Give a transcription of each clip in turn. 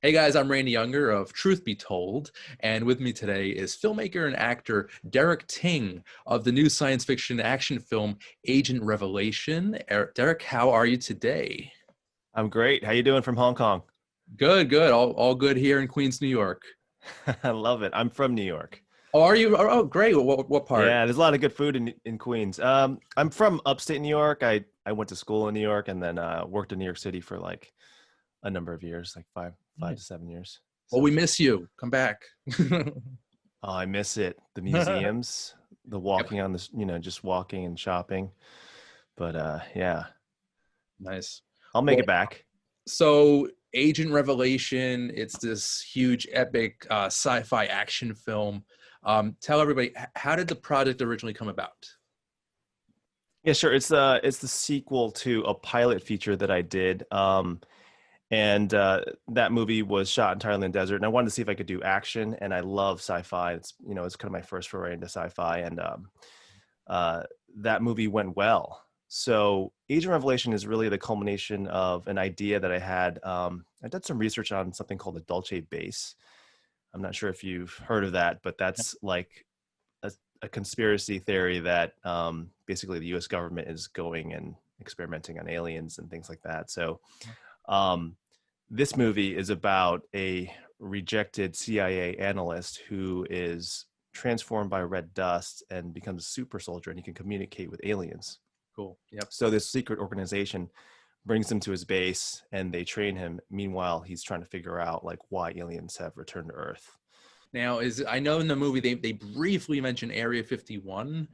Hey guys, I'm Randy Unger of Truth Be Told, and with me today is filmmaker and actor Derek Ting of the new science fiction action film Agent Revelation. Derek, how are you today? I'm great. How you doing from Hong Kong? Good, good. All good here in Queens, New York. I love it. I'm from New York. Oh, are you? Oh, great. What part? Yeah, there's a lot of good food in Queens. I'm from upstate New York. I went to school in New York and then worked in New York City for like a number of years, like five to Nice. 7 years. Well, So we miss you. Come back. I miss it. The Yep. museums, the walking on this, just walking and shopping. But yeah, Nice. I'll make Well, it back. so Agent Revelation, it's this huge epic sci-fi action film. Tell everybody, how did the project originally come about? Yeah, sure. It's the sequel to a pilot feature that I did. And that movie was shot entirely in desert, and I wanted to see if I could do action, and I love sci-fi. It's kind of my first foray into sci-fi, and uh, that movie went well. So Agent Revelation is really the culmination of an idea that I had. I did some research on something called the Dulce base. I'm not sure if you've heard of that, but that's like a conspiracy theory that basically the US government is going and experimenting on aliens and things like that. So um, this movie is about a rejected CIA analyst who is transformed by red dust and becomes a super soldier, and he can communicate with aliens. Cool. Yep. So this secret organization brings him to his base and they train him. Meanwhile, he's trying to figure out like why aliens have returned to Earth. Now, I know in the movie they briefly mention Area 51.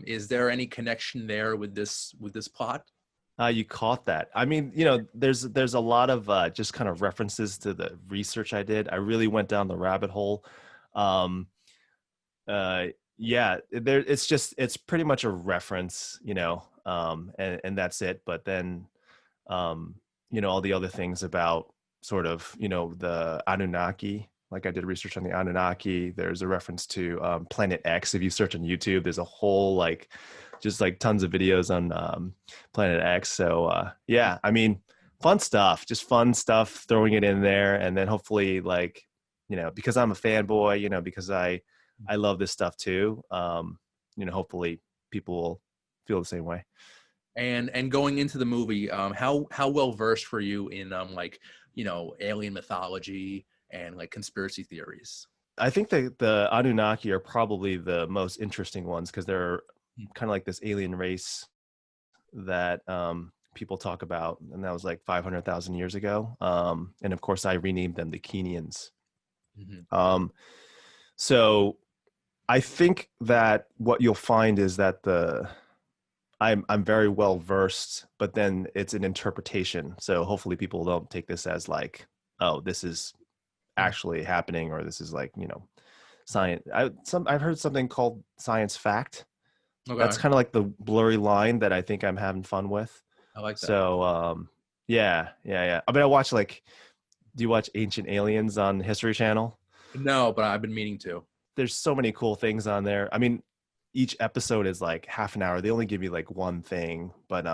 Is there any connection there with this plot? You caught that. I mean, there's a lot of just kind of references to the research I did. I really went down the rabbit hole. Um, uh, yeah, it's pretty much a reference, and that's it. But then, all the other things about sort of, the Anunnaki. Like I did research on the Anunnaki. There's a reference to Planet X. If you search on YouTube, there's a whole like, just like tons of videos on Planet X. So yeah, I mean, fun stuff, just fun stuff, throwing it in there, and then hopefully like, because I'm a fanboy, because I love this stuff too. Hopefully people will feel the same way. And going into the movie, how well versed were you in like alien mythology and like conspiracy theories? I think the Anunnaki are probably the most interesting ones because they're kind of like this alien race that people talk about, and that was like 500,000 years ago. And of course, I renamed them the Kenians. Mhm. Um, so I think that what you'll find is that I'm very well versed, but then it's an interpretation. So hopefully people don't take this as like, oh, this is actually happening, or this is like, science. I've heard something called science fact. That's Okay, kind of like the blurry line that I think I'm having fun with. I like that. So yeah, yeah, yeah. I mean, I watch like, do you watch Ancient Aliens on History Channel? No, but I've been meaning to. There's so many cool things on there. I mean, each episode is like half an hour. They only give you like one thing, but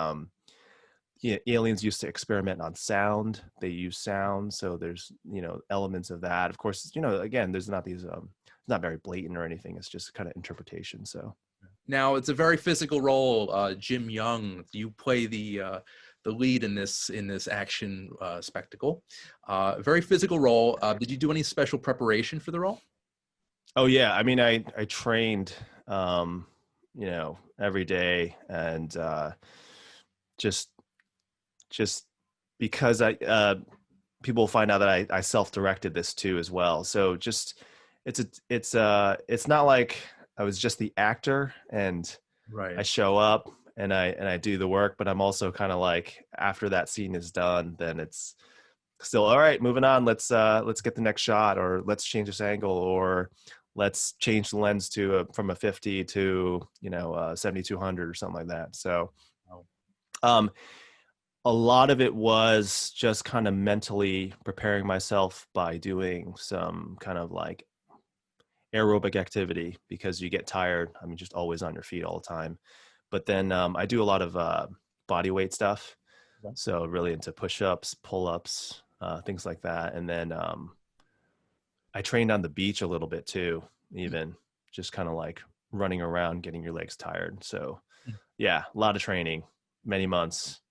yeah, aliens used to experiment on sound. They use sound, so there's elements of that. Of course, again, there's not these it's not very blatant or anything. It's just kind of interpretation. So Now it's a very physical role. Jim Young, you play the lead in this action spectacle. Very physical role. Did you do any special preparation for the role? oh yeah, I mean, I trained every day, and just just because I people find out that I self-directed this too as well. So just it's not like I was just the actor and I Right. show up and I do the work, but I'm also kind of like, after that scene is done, then it's still all right, moving on. Let's get the next shot, or let's change this angle, or let's change the lens to from a 50 to 7200 or something like that. So Oh, um a lot of it was just kind of mentally preparing myself by doing some kind of like aerobic activity, because you get tired. I mean, just always on your feet all the time. But then I do a lot of body weight stuff. okay. So really into push-ups, pull-ups, things like that. And then I trained on the beach a little bit too, even just kind of like running around, getting your legs tired. So yeah, a lot of training, many months.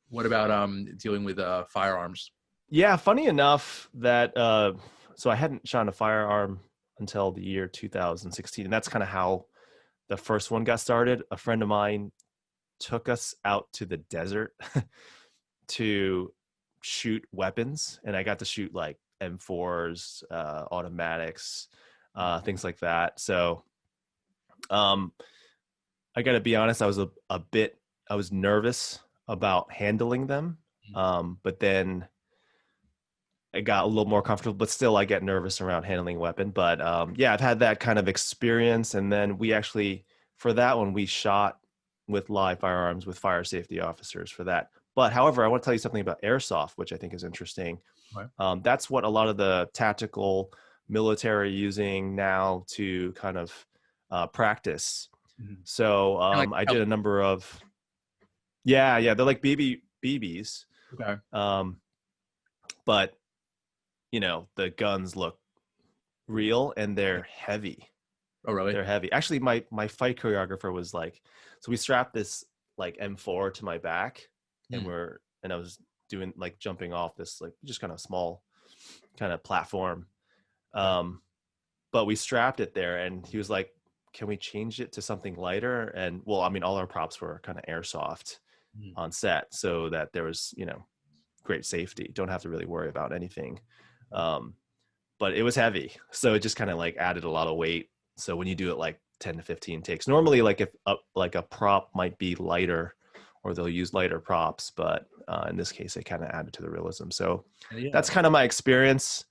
What about dealing with firearms? Yeah, funny enough that so I hadn't shot a firearm until the year 2016, and that's kind of how the first one got started. A friend of mine took us out to the desert to shoot weapons, and I got to shoot like M4s, automatics, things like that. So um, I got to be honest, I was nervous about handling them, but then I got a little more comfortable, but still I get nervous around handling a weapon. But yeah, I've had that kind of experience. And then we actually, for that one, we shot with live firearms with fire safety officers for that. But however, I want to tell you something about airsoft, which I think is interesting. Right. That's what a lot of the tactical military using now to kind of practice. So Like, I did a number of, yeah, they're like BBs. okay. But you know, the guns look real and they're heavy. Oh, really? They're heavy. Actually, my fight choreographer was like, so we strapped this like M4 to my back, and I was doing like jumping off this like just kind of small kind of platform. But we strapped it there, and he was like, "Can we change it to something lighter?" And well, I mean, all our props were kind of airsoft on set, so that there was, you know, great safety. Don't have to really worry about anything. But it was heavy, so it just kind of like added a lot of weight. So when you do it like 10 to 15 takes, normally like if like a prop might be lighter, or they'll use lighter props, but in this case, it kind of added to the realism. So that's kind of my experience.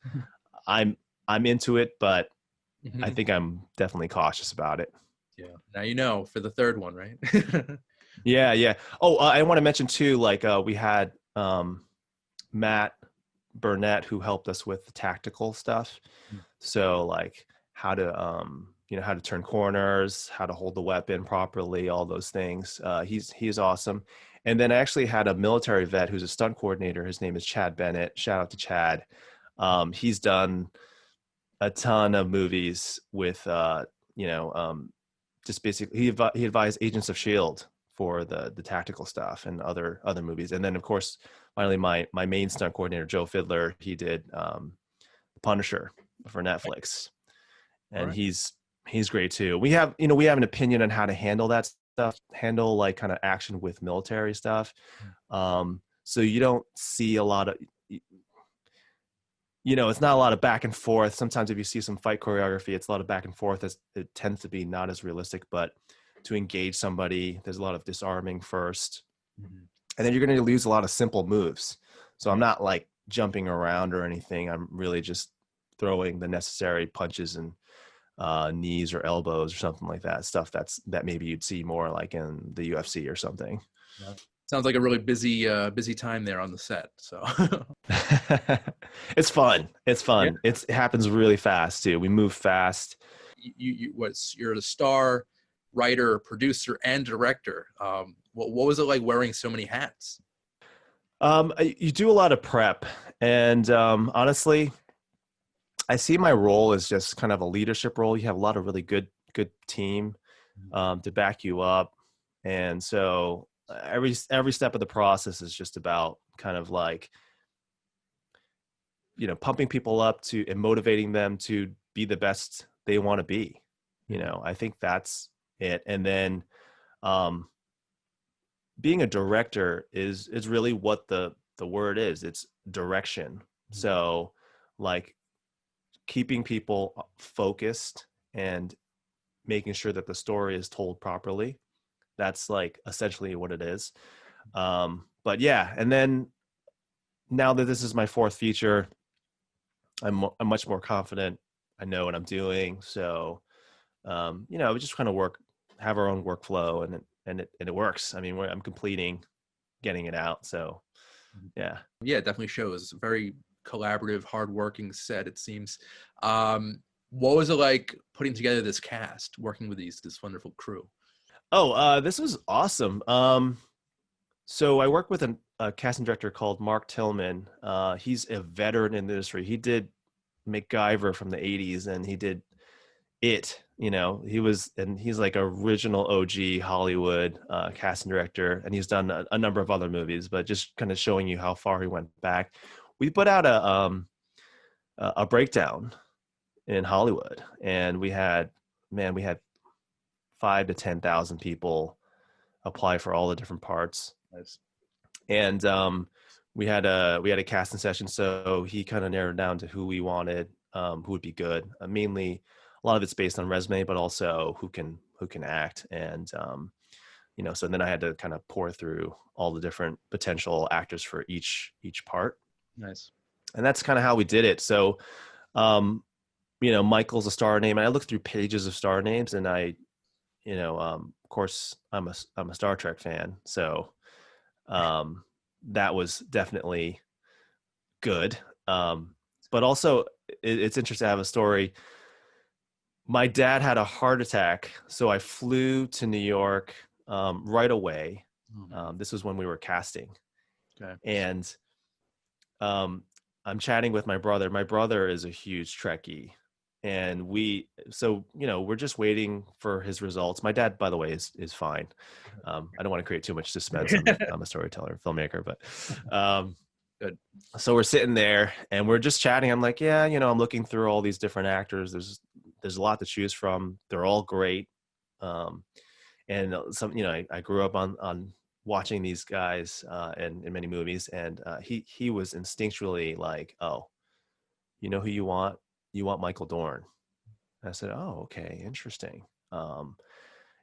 I'm into it, but I think I'm definitely cautious about it. Yeah. Now you know for the third one, right? Yeah. Oh, I want to mention too, like we had Matt Burnett who helped us with the tactical stuff. So like how to you know, how to turn corners, how to hold the weapon properly, all those things. He's awesome. And then I actually had a military vet who's a stunt coordinator. His name is Chad Bennett. Shout out to Chad. He's done a ton of movies with you know, just basically he advised Agents of Shield for the tactical stuff and other movies. And then of course, finally my main stunt coordinator, Joe Fiddler, he did Punisher for Netflix. And he's great too. We have an opinion on how to handle that stuff, handle like kind of action with military stuff. So you don't see a lot of, you know, it's not a lot of back and forth. Sometimes if you see some fight choreography, it's a lot of back and forth. It tends to be not as realistic, but to engage somebody, there's a lot of disarming first. And then you're going to lose a lot of simple moves. So I'm not like jumping around or anything. I'm really just throwing the necessary punches and knees or elbows or something like that. Stuff that maybe you'd see more like in the UFC or something. Yeah. Sounds like a really busy time there on the set. So it's fun. Yeah. It happens really fast too. We move fast. You're the star, writer, producer, and director. What was it like wearing so many hats? You do a lot of prep, and honestly, I see my role as just kind of a leadership role. You have a lot of really good team to back you up, and so every step of the process is just about kind of like, you know, pumping people up and motivating them to be the best they want to be. You know, I think that's it. And then being a director is really what the word is. It's direction. So like keeping people focused and making sure that the story is told properly. That's like essentially what it is. But yeah, and then now that this is my fourth feature, I'm much more confident. I know what I'm doing. So, you know, we just kind of have our own workflow, and it works. I mean, I'm completing, getting it out. So, yeah. Yeah, it definitely shows. Very collaborative, hardworking set, it seems. What was it like putting together this cast, working with this wonderful crew? Oh, this was awesome. So I work with a casting director called Mark Tillman. He's a veteran in the industry. He did MacGyver from the 80s, and he did It. He's like original OG Hollywood casting director, and he's done a number of other movies, but just kind of showing you how far he went back. We put out a breakdown in Hollywood, and we had 5 to 10,000 people apply for all the different parts. Nice. And we had a casting session, so he kind of narrowed down to who we wanted, who would be good. Mainly, a lot of it's based on resume, but also who can act. And so then I had to kind of pour through all the different potential actors for each part, Nice. and that's kind of how we did it. So, Michael's a star name, and I looked through pages of star names, and of course, I'm a Star Trek fan, so that was definitely good. But also, it's interesting to have a story. My dad had a heart attack, so I flew to New York right away. This was when we were casting, Okay. and I'm chatting with my brother. My brother is a huge Trekkie, and we're just waiting for his results. My dad, by the way, is fine. I don't want to create too much suspense. I'm a storyteller, filmmaker, but Good. so we're sitting there and we're just chatting. I'm like, yeah, I'm looking through all these different actors. There's a lot to choose from. They're all great. And some, I grew up on watching these guys in many movies, and he was instinctually like, oh, you know who you want? You want Michael Dorn. I said, oh, okay, interesting.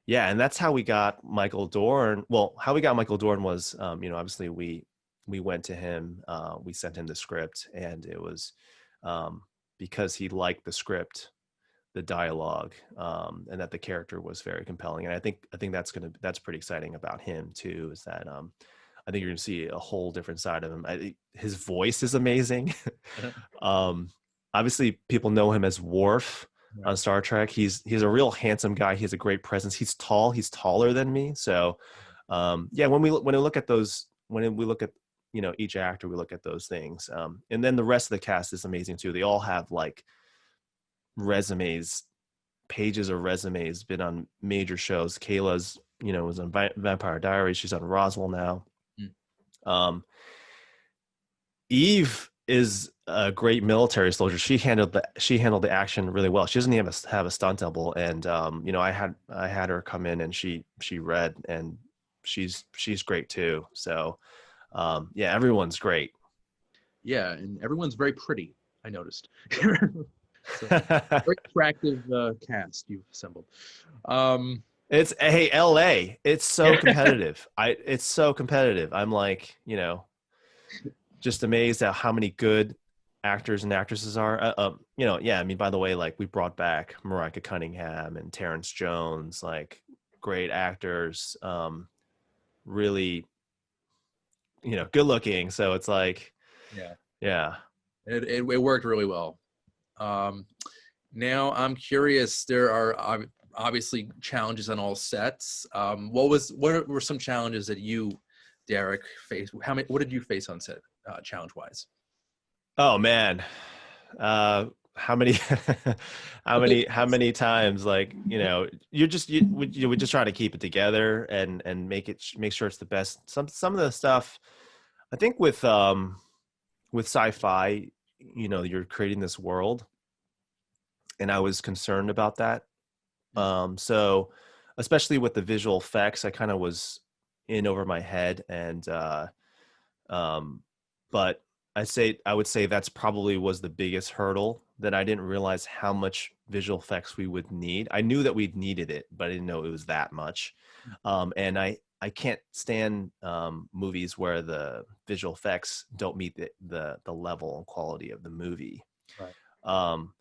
Yeah, and that's how we got Michael Dorn. Well, how we got Michael Dorn was, obviously we went to him, we sent him the script, and it was because he liked the script, the dialogue, and that the character was very compelling. And I think that's pretty exciting about him too, is that I think you're gonna see a whole different side of him. His voice is amazing. Obviously, people know him as Worf on Star Trek. He's a real handsome guy. He has a great presence. He's tall. He's taller than me. So, when we look at those, when we look at each actor, we look at those things. And then the rest of the cast is amazing too. They all have like resumes, pages of resumes, been on major shows. Kayla's, was on Vampire Diaries. She's on Roswell now. Eve is a great military soldier. She handled the action really well. She doesn't even have a stunt double, and I had her come in, and she read, and she's great too. So everyone's great. Yeah, and everyone's very pretty, I noticed. So, very attractive cast you've assembled. It's LA. It's so competitive. It's so competitive. I'm like, just amazed at how many good actors and actresses are. I mean, by the way, like we brought back Mariah Cunningham and Terrence Jones, like great actors, really, good looking. So it's like, yeah. It worked really well. Now I'm curious. There are obviously challenges on all sets. What were some challenges that you, Derek, faced? What did you face on set, challenge-wise? Oh man, how many, how many times? Like we just try to keep it together and make sure it's the best. Some of the stuff, I think with sci-fi, you're creating this world, and I was concerned about that. So especially with the visual effects, I kind of was in over my head, and but I would say that's probably was the biggest hurdle, that I didn't realize how much visual effects we would need. I knew that we'd needed it, but I didn't know it was that much. And I can't stand movies where the visual effects don't meet the level and quality of the movie. Right.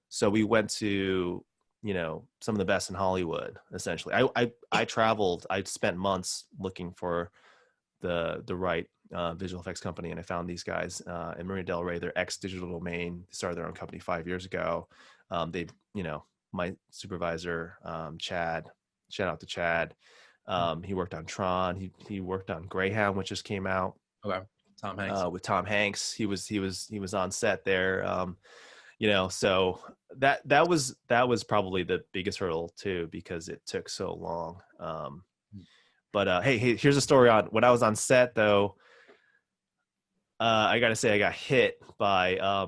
So we went to some of the best in Hollywood. Essentially, I traveled. I spent months looking for the right visual effects company, and I found these guys in Marina Del Rey. They're ex Digital Domain. They started their own company 5 years ago. My supervisor, Chad, shout out to Chad. He worked on Tron. He worked on Greyhound, which just came out. Okay. Tom Hanks. With Tom Hanks. He was on set there. So that was probably the biggest hurdle too, because it took so long. But hey, here's a story on when I was on set though. I gotta say I got hit by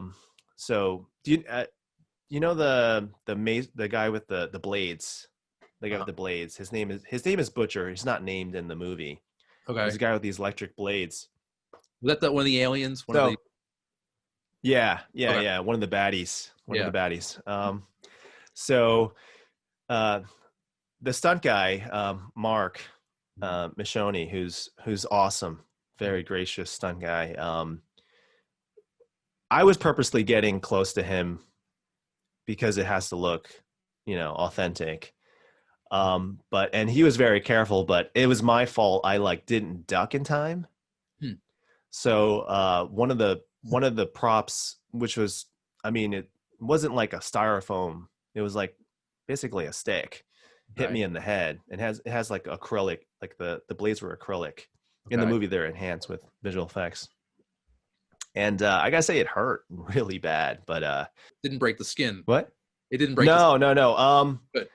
so do you know the guy with the blades, the guy with the blades, his name is Butcher. He's not named in the movie. Okay. He's a guy with these electric blades. Was that one of the aliens? Yeah, Okay. one of the baddies. Yeah. So the stunt guy, Mark Michonne, who's awesome, very gracious stunt guy. I was purposely getting close to him because it has to look, authentic. And he was very careful, but it was my fault. I didn't duck in time. So one of the props, which was, it wasn't like a styrofoam. It was like basically a stick, hit me in the head. It has like acrylic, like the blades were acrylic. In the movie. They're enhanced with visual effects. And I gotta say it hurt really bad, but didn't break the skin. What? It didn't break. No. Good.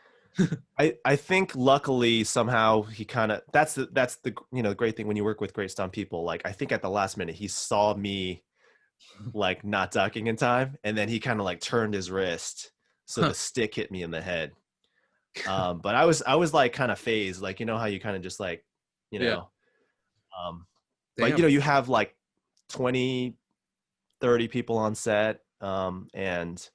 I think luckily somehow he kind of that's the great thing when you work with great stunt people. Like I think at the last minute he saw me like not ducking in time, and then he kind of like turned his wrist so the stick hit me in the head. But I was like kind of phased, like how you kind of just like but you have like 20 30 people on set, and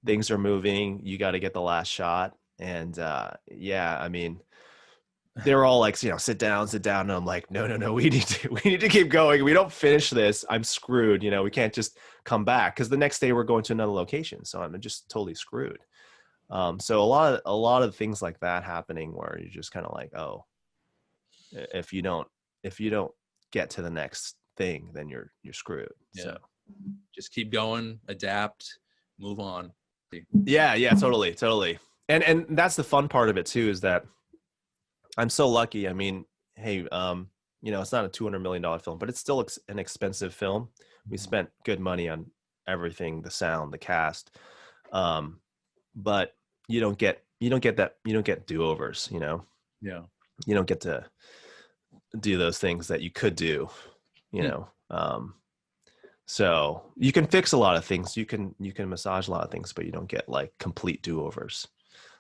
things are moving, you got to get the last shot. And they were all like, sit down. And I'm like, no, we need to keep going. We don't finish this, I'm screwed. We can't just come back, because the next day we're going to another location. So I'm just totally screwed. So a lot of things like that happening where you're just kind of like, oh, if you don't get to the next thing, then you're screwed. Yeah. So just keep going, adapt, move on. Yeah, totally. And that's the fun part of it too, is that I'm so lucky. Hey, it's not a $200 million film, but it's still an expensive film. We spent good money on everything, the sound, the cast. But you don't get do-overs, Yeah. You don't get to do those things that you could do, so you can fix a lot of things, you can massage a lot of things, but you don't get like complete do-overs.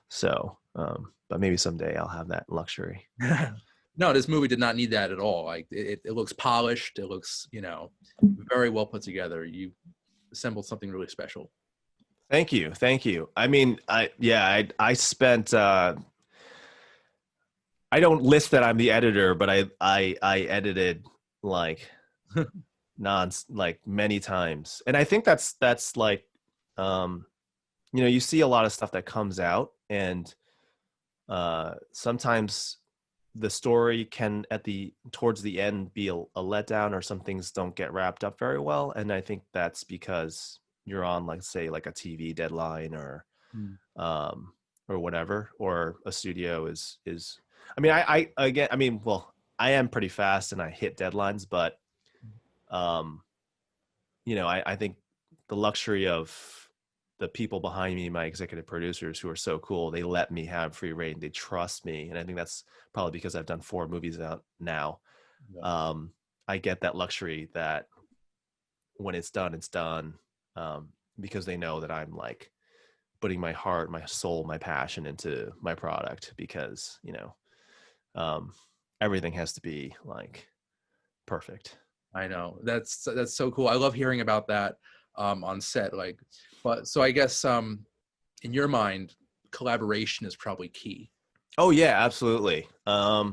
So, but maybe someday I'll have that luxury. No, this movie did not need that at all. Like it looks polished. It looks, very well put together. You assembled something really special. Thank you. I spent, I don't list that I'm the editor, but I edited like many times. And I think that's like, you see a lot of stuff that comes out, and sometimes the story can towards the end be a letdown, or some things don't get wrapped up very well. And I think that's because you're on like say like a TV deadline or whatever, or a studio is I am pretty fast and I hit deadlines, but I think the luxury of the people behind me, my executive producers, who are so cool, they let me have free reign. They trust me. And I think that's probably because I've done 4 movies out now. Yeah. I get that luxury that when it's done, it's done. Because they know that I'm like putting my heart, my soul, my passion into my product, because, everything has to be like perfect. I know that's so cool. I love hearing about that on set. So I guess in your mind, collaboration is probably key. Oh yeah, absolutely. I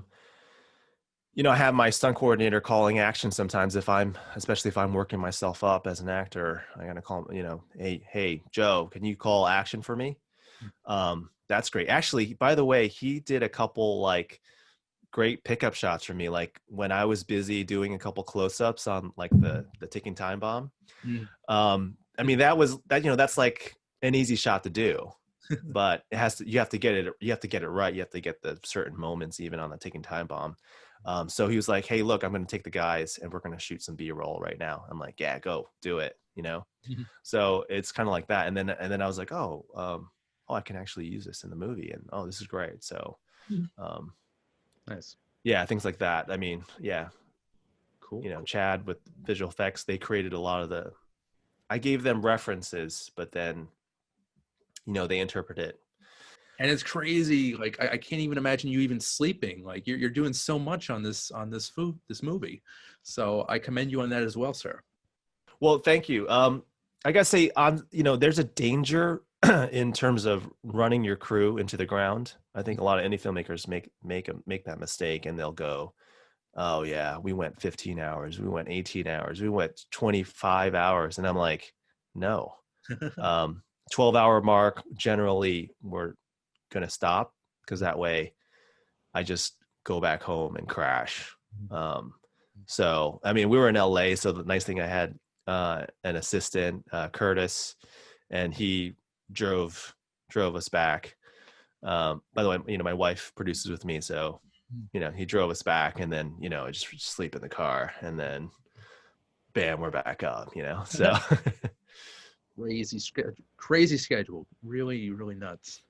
have my stunt coordinator calling action sometimes, especially if I'm working myself up as an actor. I gotta call him, hey Joe, can you call action for me? That's great. Actually, by the way, he did a couple like great pickup shots for me, like when I was busy doing a couple close-ups on like the ticking time bomb. That's like an easy shot to do. but you have to get it right. You have to get the certain moments even on the ticking time bomb. So he was like, hey, look, I'm going to take the guys and we're going to shoot some B-roll right now. I'm like, yeah, go do it, you know? So it's kind of like that. And then I was like, I can actually use this in the movie, and oh, this is great. So um, Nice. yeah, things like that. I mean, yeah, Cool. you know, Cool. Chad with visual effects, they created a lot of I gave them references, but then, you know, they interpret it. And it's crazy. Like I can't even imagine you even sleeping. Like you're doing so much on this movie. So I commend you on that as well, sir. Well, thank you. I gotta say, there's a danger in terms of running your crew into the ground. I think a lot of indie filmmakers make that mistake, and they'll go, "Oh yeah, we went 15 hours, we went 18 hours, we went 25 hours," and I'm like, "No, 12-hour mark. Generally, we're gonna stop because that way, I just go back home and crash." So, I mean, we were in LA, so the nice thing I had an assistant, Curtis, and he drove us back. By the way, you know, my wife produces with me, so you know, he drove us back, and then you know, I just sleep in the car, and then bam, we're back up. You know, so Crazy schedule. Really, really nuts.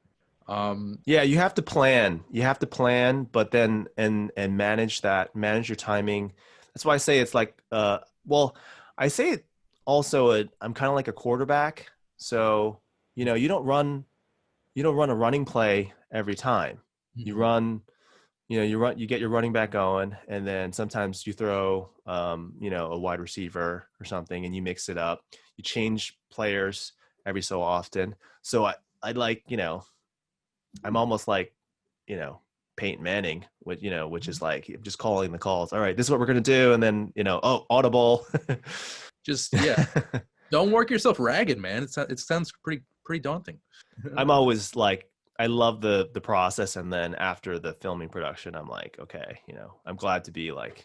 yeah, you have to plan. You have to plan, but then manage your timing. That's why I say it's like well, I say it also I'm kind of like a quarterback. So, you know, you don't run a running play every time. You run, you get your running back going, and then sometimes you throw you know, a wide receiver or something, and you mix it up. You change players every so often. So I like, you know, I'm almost like, you know, Peyton Manning, which is like just calling the calls. All right, this is what we're gonna do, and then you know, oh, audible. Just yeah. Don't work yourself ragged, man. It sounds pretty daunting. I'm always like, I love the process, and then after the filming production, I'm like, okay, you know, I'm glad to be like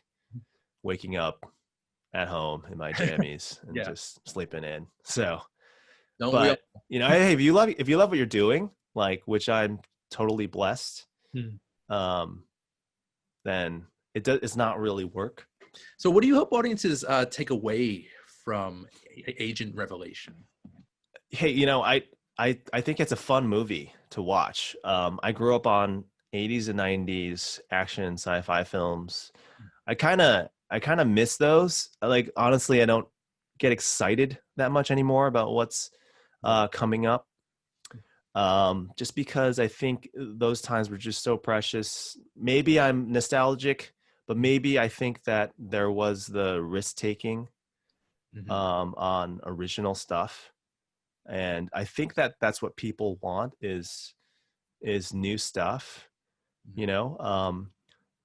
waking up at home in my jammies and Yeah. just sleeping in. So, Don't we all? but you know, hey, if you love what you're doing, like, which I'm totally blessed, um, then it's not really work. So, what do you hope audiences take away from Agent Revelation? Hey, you know, I think it's a fun movie to watch. I grew up on 80s and 90s action and sci-fi films. I kind of miss those. Like, honestly, I don't get excited that much anymore about what's coming up. Just because I think those times were just so precious. Maybe I'm nostalgic, but maybe I think that there was the risk taking Mm-hmm. on original stuff, and I think that that's what people want is new stuff. You know,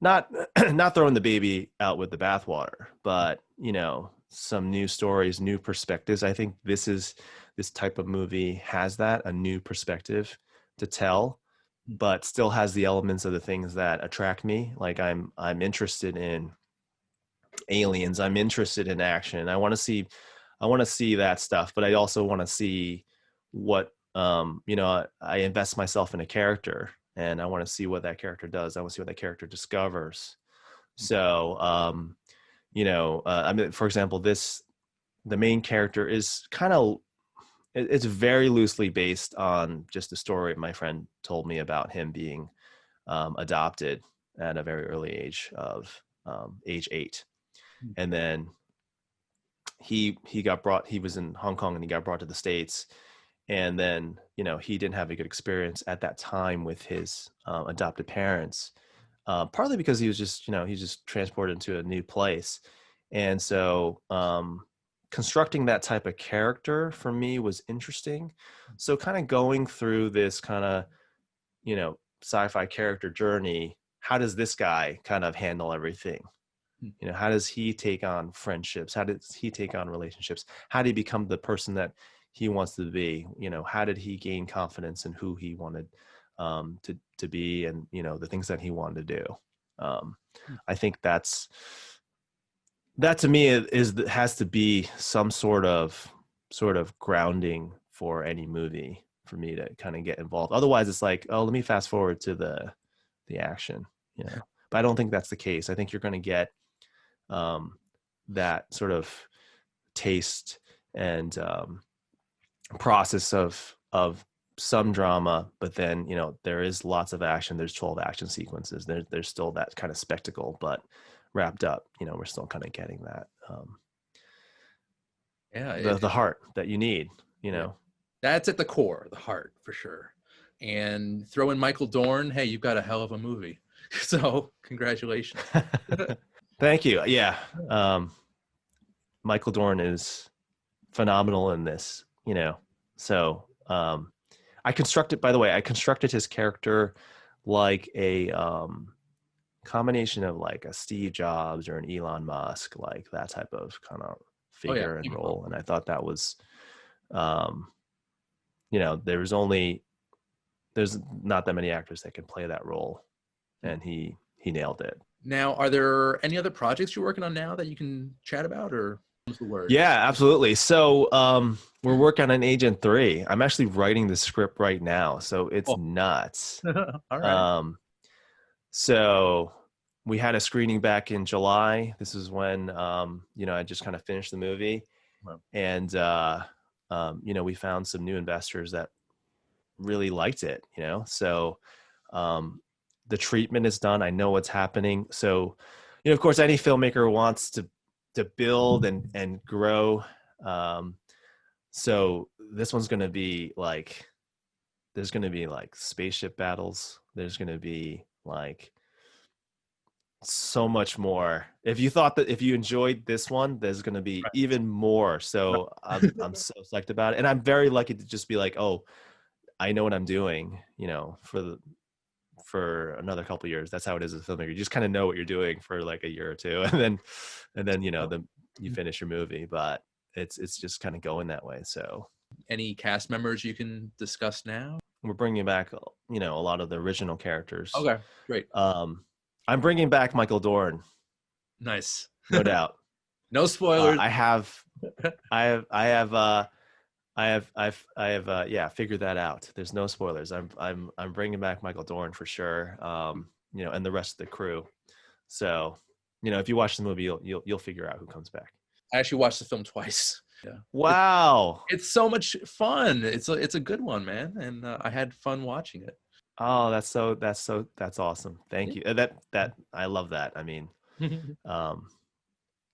not not throwing the baby out with the bathwater, but you know, some new stories, new perspectives. I think this type of movie has that, a new perspective to tell, but still has the elements of the things that attract me. Like I'm interested in aliens, I'm interested in action. I want to see that stuff, but I also want to see what you know, I invest myself in a character, and I want to see what that character does. I want to see what that character discovers. So you know, I mean, for example, the main character is kind of, it's very loosely based on just a story my friend told me about him being adopted at a very early age of age 8, and then he was in Hong Kong and he got brought to the States, and then you know, he didn't have a good experience at that time with his adopted parents, partly because he was just, you know, he's just transported into a new place, and so constructing that type of character for me was interesting. So kind of going through this kind of, you know, sci-fi character journey, how does this guy kind of handle everything? You know, how does he take on friendships? How does he take on relationships? How did he become the person that he wants to be? You know, how did he gain confidence in who he wanted to be, and you know, the things that he wanted to do? I think that to me has to be some sort of grounding for any movie. for me to kind of get involved. Otherwise, it's like, oh, let me fast forward to the action, you know. But I don't think that's the case. I think you're going to get that sort of taste and process of some drama, but then, you know, there is lots of action. There's 12 action sequences. There's still that kind of spectacle, but wrapped up, you know, we're still kind of getting that the heart that you need, you know. That's at the core, the heart, for sure. And throw in Michael Dorn, hey, you've got a hell of a movie. So congratulations. Thank you. Yeah. Michael Dorn is phenomenal in this, you know. So I constructed his character like a combination of like a Steve Jobs or an Elon Musk, like that type of kind of figure and role. And I thought that was you know, there's not that many actors that can play that role, and he nailed it. Now, are there any other projects you're working on now that you can chat about, or what's the word? Yeah, absolutely. So we're working on Agent 3. I'm actually writing the script right now, so it's nuts. All right. So we had a screening back in July. This is when you know, I just kind of finished the movie. Wow. And you know, we found some new investors that really liked it, you know. So the treatment is done. I know what's happening. So, you know, of course, any filmmaker wants to build and grow. So this one's going to be like, there's going to be like spaceship battles. There's going to be like so much more. If you thought that, if you enjoyed this one, there's going to be even more. So I'm so psyched about it. And I'm very lucky to just be like, oh, I know what I'm doing, you know, for another couple of years. That's how it is as a filmmaker. You just kind of know what you're doing for like a year or two, and then you know, then you finish your movie. But it's just kind of going that way. So, any cast members you can discuss now? we're bringing back, you know, a lot of the original characters. Okay, great. I'm bringing back Michael Dorn. Nice. No doubt. No spoilers. I have yeah, figured that out. There's no spoilers. I'm bringing back Michael Dorn for sure. You know, and the rest of the crew. So, you know, if you watch the movie, you'll figure out who comes back. I actually watched the film twice. Yeah. Wow. It's so much fun. It's a good one, man, and I had fun watching it. Oh, that's awesome. Thank you. That I love that. I mean,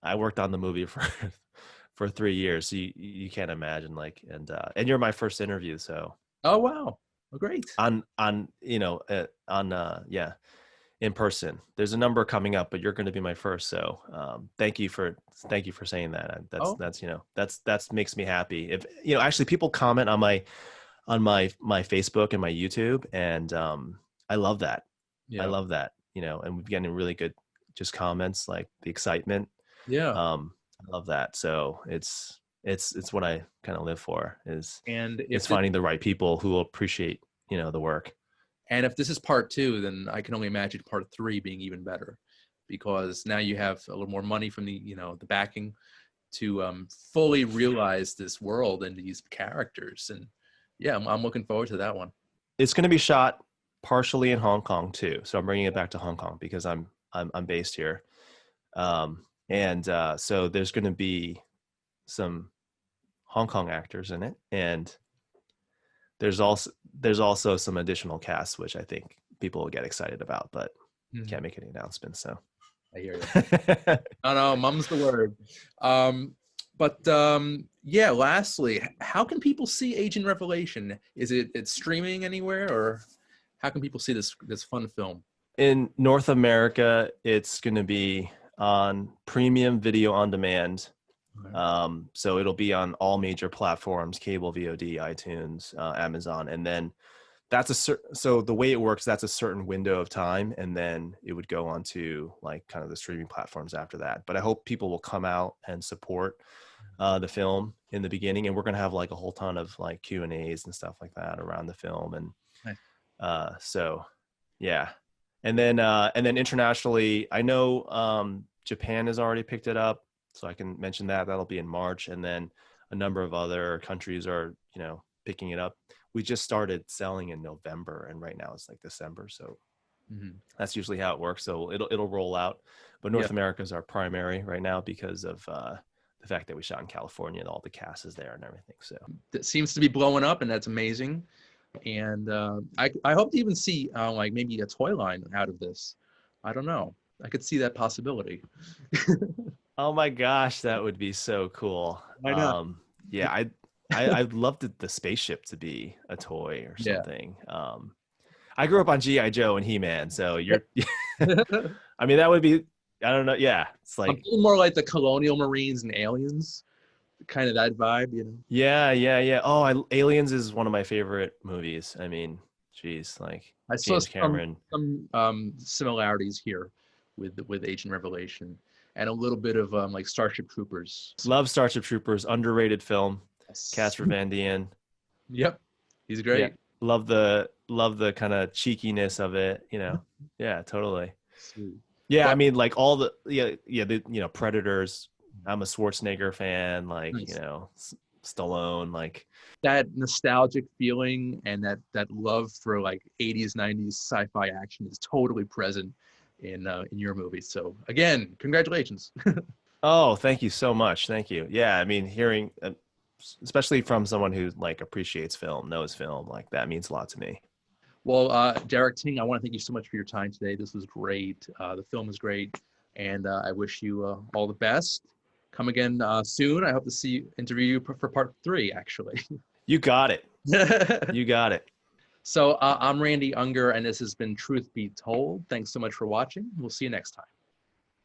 I worked on the movie for 3 years, so you can't imagine, like, and you're my first interview, so. Oh wow, great. On you know, yeah, in person. There's a number coming up, but you're going to be my first. So thank you for saying that. That's you know, that's makes me happy. If, you know, actually people comment on my Facebook and my YouTube, and I love that. Yeah. I love that, you know, and we've getting really good just comments, like the excitement. Yeah. I love that. So it's what I kind of live for, is, and it's finding the right people who will appreciate, you know, the work. And if this is part 2, then I can only imagine part 3 being even better, because now you have a little more money from the, you know, the backing to fully realize this world and these characters. And yeah, I'm looking forward to that one. It's going to be shot partially in Hong Kong too. So I'm bringing it back to Hong Kong because I'm based here. So there's going to be some Hong Kong actors in it, and there's also some additional casts, which I think people will get excited about, but can't make any announcements. So I hear you. No, mum's the word. Yeah, lastly, how can people see Agent Revelation? Is it's streaming anywhere, or how can people see this fun film? In North America, it's going to be on premium video on demand. So it'll be on all major platforms: cable, VOD, iTunes, Amazon, and then so the way it works, that's a certain window of time, and then it would go on to like kind of the streaming platforms after that. But I hope people will come out and support the film in the beginning, and we're going to have like a whole ton of like Q&As and stuff like that around the film. And nice. So yeah. And then internationally, I know Japan has already picked it up, so I can mention that. That'll be in March. And then a number of other countries are, you know, picking it up. We just started selling in November, and right now it's like December, so that's usually how it works. So it'll roll out, but North America is our primary right now because of the fact that we shot in California and all the cast is there and everything. So It seems to be blowing up, and that's amazing. And I hope to even see like maybe a toy line out of this. I don't know. I could see that possibility. oh my gosh, that would be so cool. Why not? Yeah, I'd love the spaceship to be a toy or Yeah. something. I grew up on GI Joe and He-Man, so I mean that would be, I don't know, yeah, it's I'm like feeling more like the Colonial Marines and Aliens, kind of that vibe, you know. yeah. Oh, Aliens is one of my favorite movies. I mean, geez, like I saw James Cameron. some similarities here with Agent Revelation, and a little bit of like Starship Troopers. Love Starship Troopers, underrated film. Yes. Casper Van Dien. Yep, he's Yeah, great. love the kind of cheekiness of it. Yeah, totally. Sweet. Yeah, I But mean, like all the the Predators. I'm a Schwarzenegger fan. Like nice. Stallone. Like That nostalgic feeling and that love for like 80s 90s sci-fi action is totally present in your movie. So again, congratulations. oh, thank you so much. Thank you. Yeah, I mean, hearing especially from someone who like appreciates film, knows film, like that means a lot to me. Well, Derek Ting, I want to thank you so much for your time today. This was great. The film is great, and I wish you all the best. Come again soon. I hope to interview you for part 3, actually. You got it. You got it. So I'm Randy Unger, and this has been Truth Be Told. Thanks so much for watching. We'll see you next time.